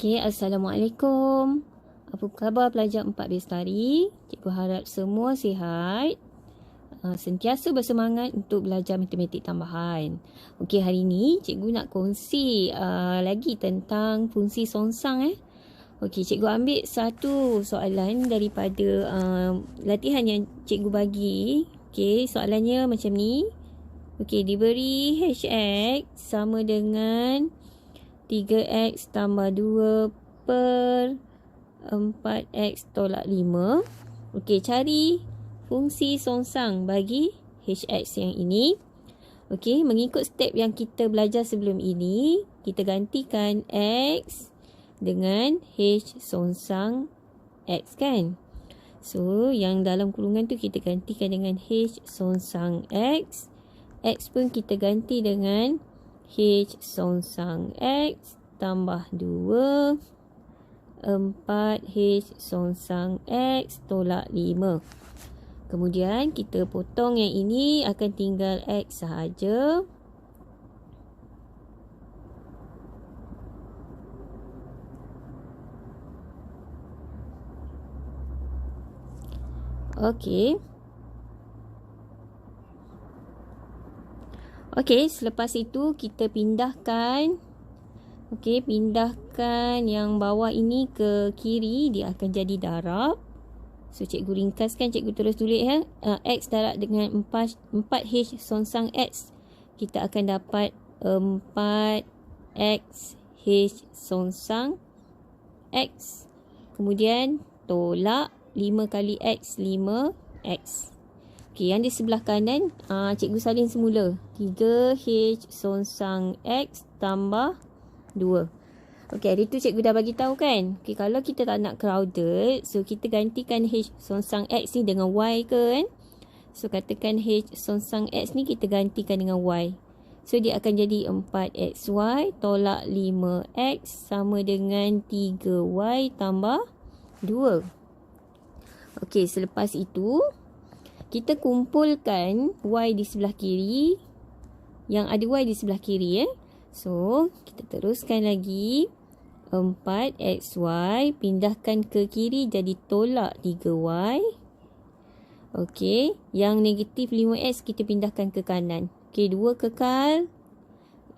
Okey, Assalamualaikum. Apa khabar pelajar 4 Bestari? Cikgu harap semua sihat, sentiasa bersemangat untuk belajar matematik tambahan. Okey, hari ini cikgu nak kongsi lagi tentang fungsi songsang. Okey, cikgu ambil satu soalan daripada latihan yang cikgu bagi. Okey, soalannya macam ni. Okey, diberi hx sama dengan 3x tambah 2 per 4x tolak 5. Okey, cari fungsi songsang bagi hx yang ini. Okey, mengikut step yang kita belajar sebelum ini, kita gantikan x dengan h songsang x kan. So, yang dalam kurungan tu kita gantikan dengan h songsang x. X pun kita ganti dengan h songsang x tambah 2 4h songsang x tolak 5. Kemudian kita potong yang ini, akan tinggal x sahaja. Okey. Okey, selepas itu kita pindahkan. Okey, pindahkan yang bawah ini ke kiri, dia akan jadi darab. So, cikgu ringkaskan, cikgu terus tulis x darab dengan 4h songsang x. Kita akan dapat 4x h songsang x. Kemudian tolak 5 kali x, 5x. Okey, yang di sebelah kanan, cikgu salin semula. 3h songsang x tambah 2. Okey, hari tu cikgu dah bagi tahu kan. Okey, kalau kita tak nak crowded, so kita gantikan h songsang x ni dengan y ke kan. So, katakan h songsang x ni kita gantikan dengan y. So, dia akan jadi 4xy tolak 5x sama dengan 3y tambah 2. Okey, selepas itu kita kumpulkan y di sebelah kiri. Yang ada y di sebelah kiri. So, kita teruskan lagi. 4xy pindahkan ke kiri jadi tolak 3y. Okey. Yang negatif 5x kita pindahkan ke kanan. Okey, 2 kekal.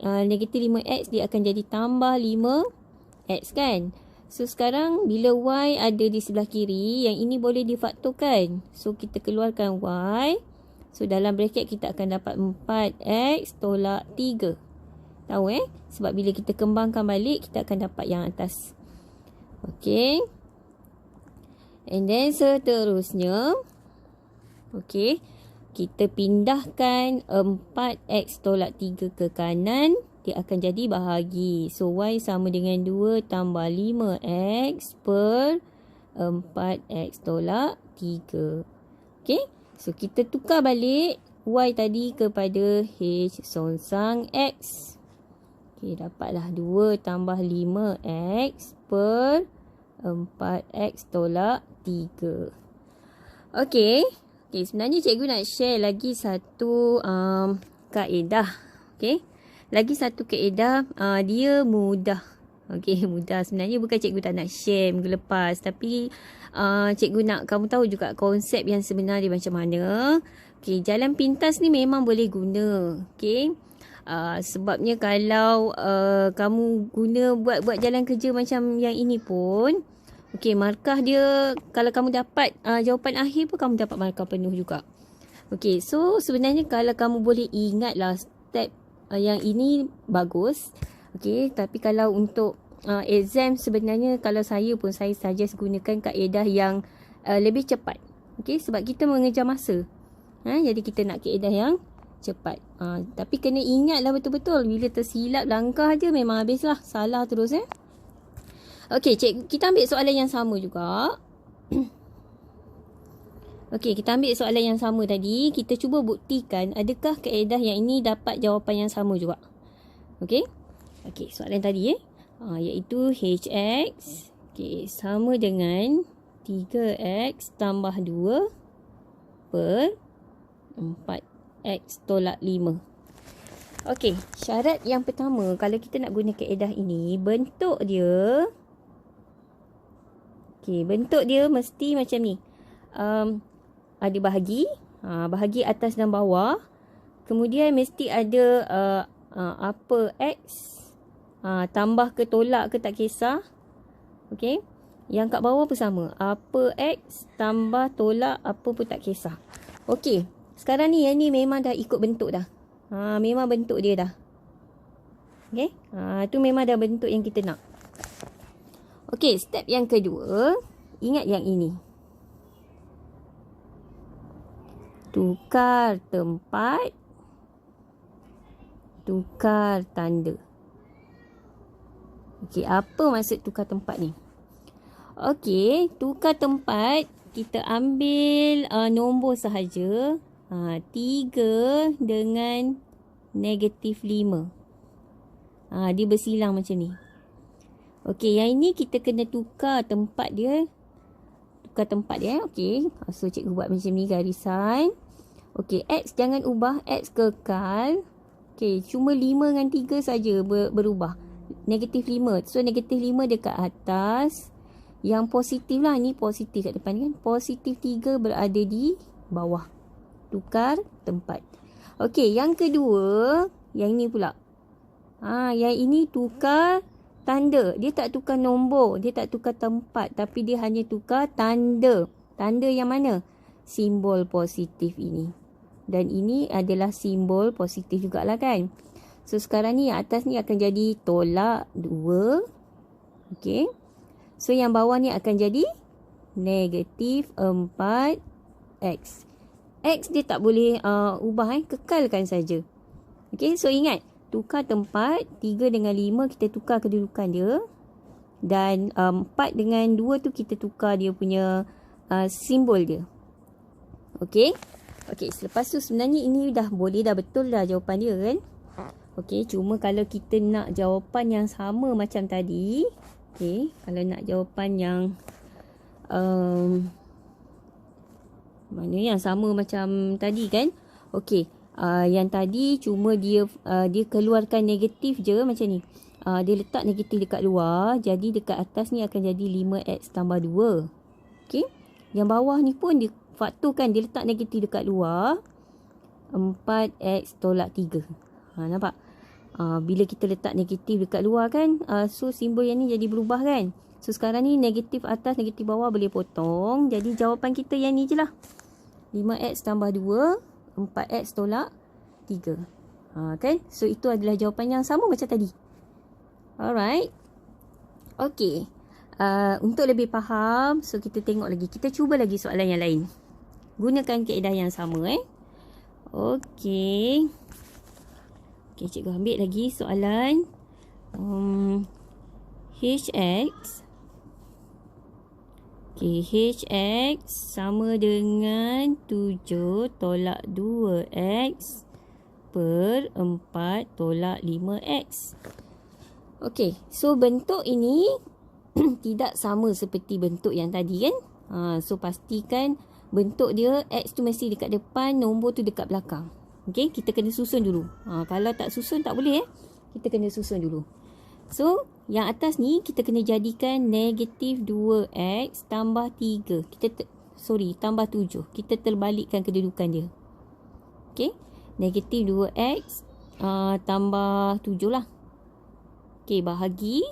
Negatif 5x dia akan jadi tambah 5x kan. So, sekarang bila y ada di sebelah kiri, yang ini boleh difaktorkan. So, kita keluarkan y. So, dalam bracket kita akan dapat 4x tolak 3. Tahu sebab bila kita kembangkan balik, kita akan dapat yang atas. Okey. And then seterusnya, okey, kita pindahkan 4x tolak 3 ke kanan. Dia akan jadi bahagi. So, y sama dengan 2 tambah 5x per 4x tolak 3. Okey. So, kita tukar balik y tadi kepada h songsang x. Okey, dapatlah 2 tambah 5x per 4x tolak 3. Okey. Okey, sebenarnya cikgu nak share lagi satu kaedah. Okey. Lagi satu kaedah, dia mudah. Okey, mudah. Sebenarnya bukan cikgu tak nak share minggu lepas. Tapi cikgu nak kamu tahu juga konsep yang sebenarnya macam mana. Okey, jalan pintas ni memang boleh guna. Okey. Sebabnya kalau kamu guna buat jalan kerja macam yang ini pun, okey, markah dia, kalau kamu dapat jawapan akhir pun kamu dapat markah penuh juga. Okey, so sebenarnya kalau kamu boleh ingatlah step yang ini bagus. Okey, tapi kalau untuk exam sebenarnya kalau saya pun saya suggest gunakan kaedah yang lebih cepat. Okey, sebab kita mengejar masa. Jadi kita nak kaedah yang cepat. Tapi kena ingatlah betul-betul. Bila tersilap langkah je memang habislah. Salah terus Okey, kita ambil soalan yang sama juga. Okey, kita ambil soalan yang sama tadi. Kita cuba buktikan adakah kaedah yang ini dapat jawapan yang sama juga. Okey. Okey, soalan tadi iaitu hx sama dengan 3x tambah 2 per 4x tolak 5. Okey, syarat yang pertama kalau kita nak guna kaedah ini, bentuk dia Okey, bentuk dia mesti macam ni. Ada bahagi. Bahagi atas dan bawah. Kemudian mesti ada upper X. Tambah ke tolak ke tak kisah. Okey. Yang kat bawah pun sama. Upper X tambah tolak apa pun tak kisah. Okey. Sekarang ni yang ni memang dah ikut bentuk dah. Memang bentuk dia dah. Okey. Tu memang dah bentuk yang kita nak. Okey, step yang kedua. Ingat yang ini. Tukar tempat. Tukar tanda. Okey, apa maksud tukar tempat ni? Okey, tukar tempat. Kita ambil nombor sahaja. 3 dengan negatif 5. Dia bersilang macam ni. Okey, yang ini kita kena tukar tempat dia. Tukar tempat dia. Okey, so cikgu buat macam ni garisan. Okey, X jangan ubah. X kekal. Okey, cuma 5 dengan 3 saja berubah. Negatif 5. So, negatif 5 dekat atas. Yang positif lah. Ni positif kat depan kan. Positif 3 berada di bawah. Tukar tempat. Okey, yang kedua. Yang ni pula. Yang ini tukar tanda. Dia tak tukar nombor. Dia tak tukar tempat. Tapi dia hanya tukar tanda. Tanda yang mana? Simbol positif ini. Dan ini adalah simbol positif jugalah kan. So sekarang ni yang atas ni akan jadi tolak 2. Okey. So yang bawah ni akan jadi negatif 4X. X dia tak boleh ubah kekalkan saja. Okey, so ingat. Tukar tempat, 3 dengan 5 kita tukar kedudukan dia. Dan 4 dengan 2 tu kita tukar dia punya simbol dia. Okey. Okey, selepas tu sebenarnya ini dah boleh dah betul dah jawapan dia kan. Okey, cuma kalau kita nak jawapan yang sama macam tadi. Okey, kalau nak jawapan yang mana yang sama macam tadi kan. Okey. Yang tadi cuma dia keluarkan negatif je macam ni. Dia letak negatif dekat luar. Jadi dekat atas ni akan jadi 5X tambah 2. Okey. Yang bawah ni pun dia faktorkan. Dia letak negatif dekat luar. 4X tolak 3. Nampak? Bila kita letak negatif dekat luar kan. So simbol yang ni jadi berubah kan. So sekarang ni negatif atas, negatif bawah boleh potong. Jadi jawapan kita yang ni je lah. 5X tambah 2. 4X tolak 3. Kan? So, itu adalah jawapan yang sama macam tadi. Alright. Okay. Untuk lebih faham, so kita tengok lagi. Kita cuba lagi soalan yang lain. Gunakan kaedah yang sama. Okay. Okay, cikgu ambil lagi soalan. HX. Okay, HX sama dengan 7 tolak 2X per 4 tolak 5X. Okay, so bentuk ini tidak sama seperti bentuk yang tadi kan. So pastikan bentuk dia X tu mesti dekat depan, nombor tu dekat belakang. Okay, kita kena susun dulu. Kalau tak susun tak boleh kita kena susun dulu. So, yang atas ni kita kena jadikan negatif 2X tambah 3. Tambah 7. Kita terbalikkan kedudukan dia. Okay. Negatif 2X tambah 7 lah. Okay, bahagi.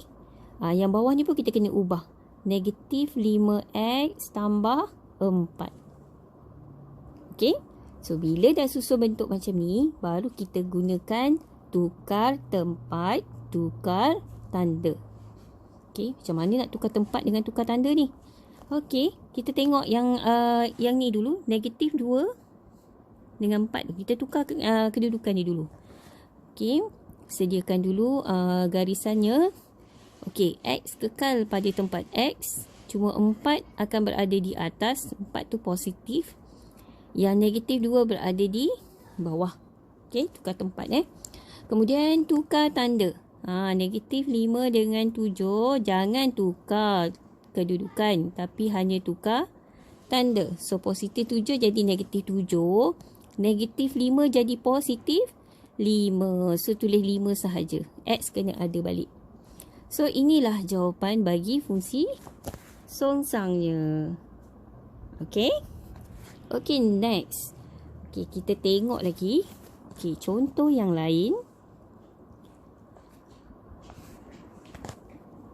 Yang bawah ni pun kita kena ubah. Negatif 5X tambah 4. Okay. So, bila dah susun bentuk macam ni, baru kita gunakan tukar tempat, tukar tanda. Okey, macam mana nak tukar tempat dengan tukar tanda ni? Okey, kita tengok yang ni dulu, negatif 2 dengan 4. Kita tukar kedudukan ni dulu. Okey, sediakan dulu garisannya. Okey, X kekal pada tempat X. Cuma 4 akan berada di atas. 4 tu positif. Yang negatif 2 berada di bawah. Okey, tukar tempat Kemudian tukar tanda. Negatif 5 dengan 7. Jangan tukar kedudukan. Tapi hanya tukar tanda. So, positif 7 jadi negatif 7. Negatif 5 jadi positif 5. So, tulis 5 sahaja. X kena ada balik. So, inilah jawapan bagi fungsi songsangnya. Okey. Okey, next. Okey, kita tengok lagi. Okey, contoh yang lain.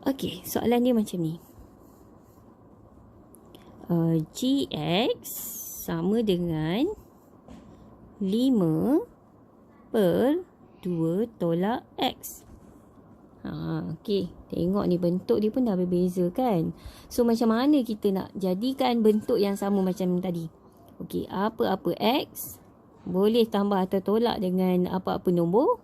Okey, soalan dia macam ni. GX sama dengan 5 per 2 tolak X. Okey, tengok ni bentuk dia pun dah berbeza kan. So macam mana kita nak jadikan bentuk yang sama macam tadi? Okey, apa-apa X boleh tambah atau tolak dengan apa-apa nombor.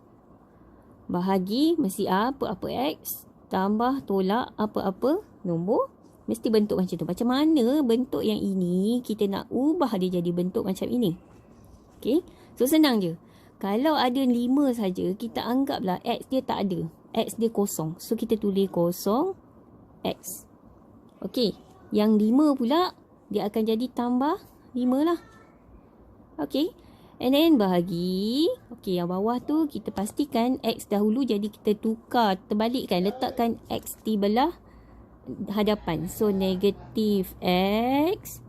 Bahagi mesti apa-apa X tambah tolak apa-apa nombor. Mesti bentuk macam tu. Macam mana bentuk yang ini kita nak ubah dia jadi bentuk macam ini? Okey. So senang je. Kalau ada 5 saja, kita anggaplah X dia tak ada. X dia kosong. So kita tulis kosong X. Okey. Yang 5 pula dia akan jadi tambah 5 lah. Okey. And then bahagi. Okey, yang bawah tu kita pastikan X dahulu, jadi kita tukar, terbalikkan, letakkan X di belah hadapan. So negatif X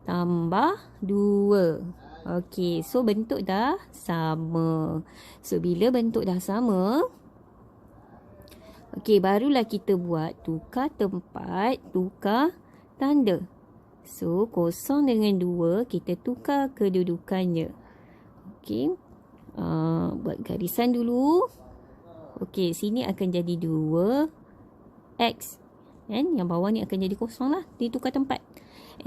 tambah 2. Okey, so bentuk dah sama. So bila bentuk dah sama, okey, barulah kita buat tukar tempat, tukar tanda. So kosong dengan 2 kita tukar kedudukannya. Okey, buat garisan dulu. Okey, sini akan jadi 2X. And yang bawah ni akan jadi kosong lah. Dia tukar tempat.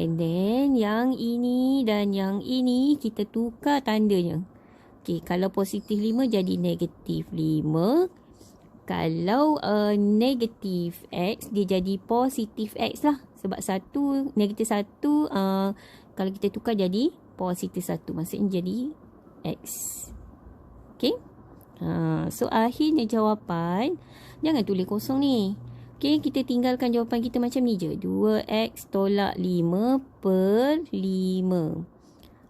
And then yang ini dan yang ini kita tukar tandanya. Okay, kalau positif 5 jadi negatif 5. Kalau negatif X dia jadi positif X lah. Sebab negatif 1 kalau kita tukar jadi positif 1. Maksudnya jadi X. Okay. So akhirnya jawapan, jangan tulis kosong ni. Okey, kita tinggalkan jawapan kita macam ni je. 2X tolak 5 per 5.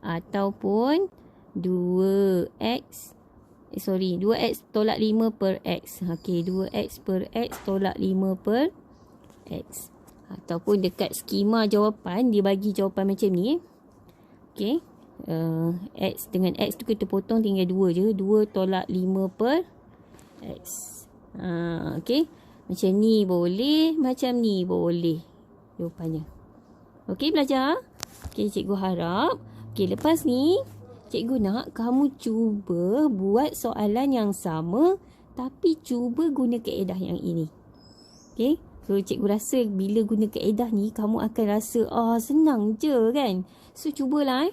Ataupun 2X tolak 5 per X. Okey, 2X per X tolak 5 per X. Ataupun dekat skema jawapan, dia bagi jawapan macam ni. Okey, X dengan X tu kita potong tinggal 2 je. 2 tolak 5 per X. Okey. Macam ni boleh, macam ni boleh jawapannya. Okey belajar? Okey, cikgu harap. Okey, lepas ni cikgu nak kamu cuba buat soalan yang sama tapi cuba guna kaedah yang ini. Okey, so cikgu rasa bila guna kaedah ni kamu akan rasa senang je kan. So cubalah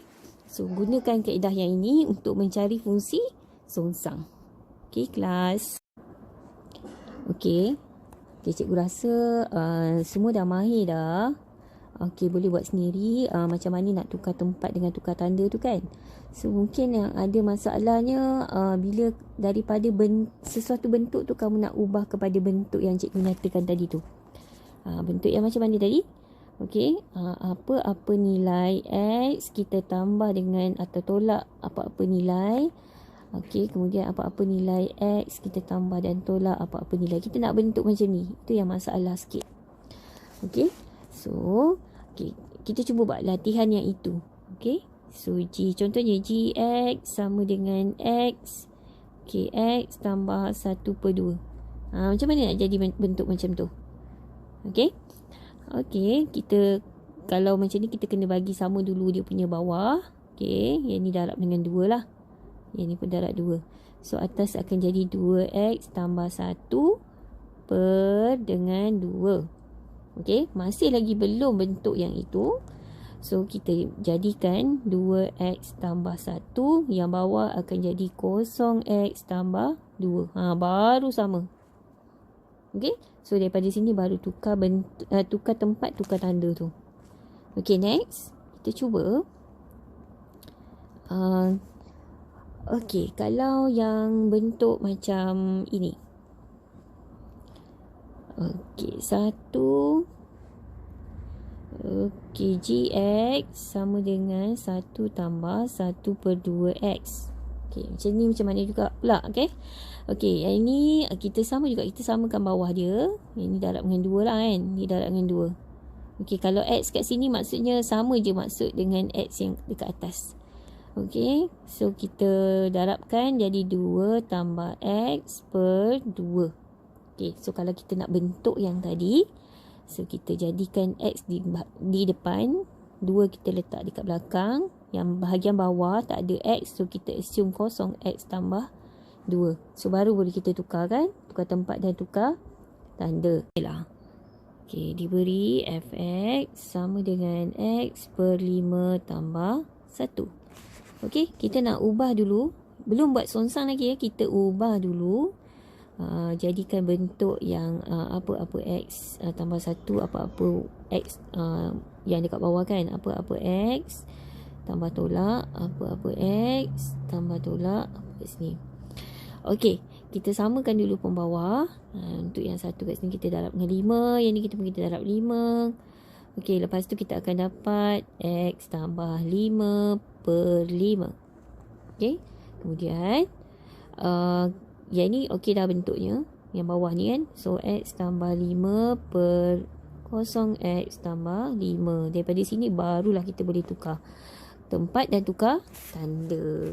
So gunakan kaedah yang ini untuk mencari fungsi songsang. Okey kelas. Okey. Okay, cikgu rasa semua dah mahir dah. Okey, boleh buat sendiri macam mana nak tukar tempat dengan tukar tanda tu kan. So, mungkin yang ada masalahnya bila daripada sesuatu bentuk tu kamu nak ubah kepada bentuk yang cikgu nyatakan tadi tu. Bentuk yang macam mana tadi? Okey, apa-apa nilai X kita tambah dengan atau tolak apa-apa nilai. Okey, kemudian apa-apa nilai X kita tambah dan tolak apa-apa nilai. Kita nak bentuk macam ni. Itu yang masalah sikit. Okey. So, okey, kita cuba buat latihan yang itu. Okey. So, contohnya GX sama dengan X. Okey, X tambah 1 per 2. Macam mana nak jadi bentuk macam tu? Okey. Okey, kita kalau macam ni kita kena bagi sama dulu dia punya bawah. Okey, yang ni darab dengan 2 lah. Yang ni pun darab 2. So, atas akan jadi 2X tambah 1 per dengan 2. Okey, masih lagi belum bentuk yang itu. So, kita jadikan 2X tambah 1. Yang bawah akan jadi 0X tambah 2. Baru sama. Okey, so daripada sini baru tukar tempat, tukar tanda tu. Okey, next. Kita cuba. Okey, kalau yang bentuk macam ini. Okey, 1. Okey, GX sama dengan 1 tambah 1 per 2X. Okey, macam ni macam mana juga pula. Okey. Okey, yang ini kita sama juga. Kita samakan bawah dia. Yang ni darab dengan 2 lah kan. Ni darab dengan Okey, kalau X kat sini maksudnya sama je maksud dengan X yang dekat atas. Okey, so kita darabkan jadi 2 tambah X per 2. Okey, so kalau kita nak bentuk yang tadi, so kita jadikan X di depan, 2 kita letak dekat belakang, yang bahagian bawah tak ada X, so kita assume kosong, X tambah 2. So baru boleh kita tukar kan, tukar tempat dan tukar tanda. Okey, diberi fx sama dengan X per 5 tambah 1. Okey, kita nak ubah dulu. Belum buat songsang lagi ya. Kita ubah dulu. Jadikan bentuk yang apa-apa X tambah 1, apa-apa X yang dekat bawah kan. Apa-apa X tambah tolak, apa-apa X tambah tolak kat sini. Okey, kita samakan dulu pembawah. Untuk yang satu kat sini kita darab dengan 5. Yang ni kita pun kita darab 5. Okey, lepas tu kita akan dapat X tambah 5 per 5. Okey, kemudian yang ni okey dah bentuknya, yang bawah ni kan. So X tambah 5 per 0X tambah 5. Daripada sini barulah kita boleh tukar tempat dan tukar tanda.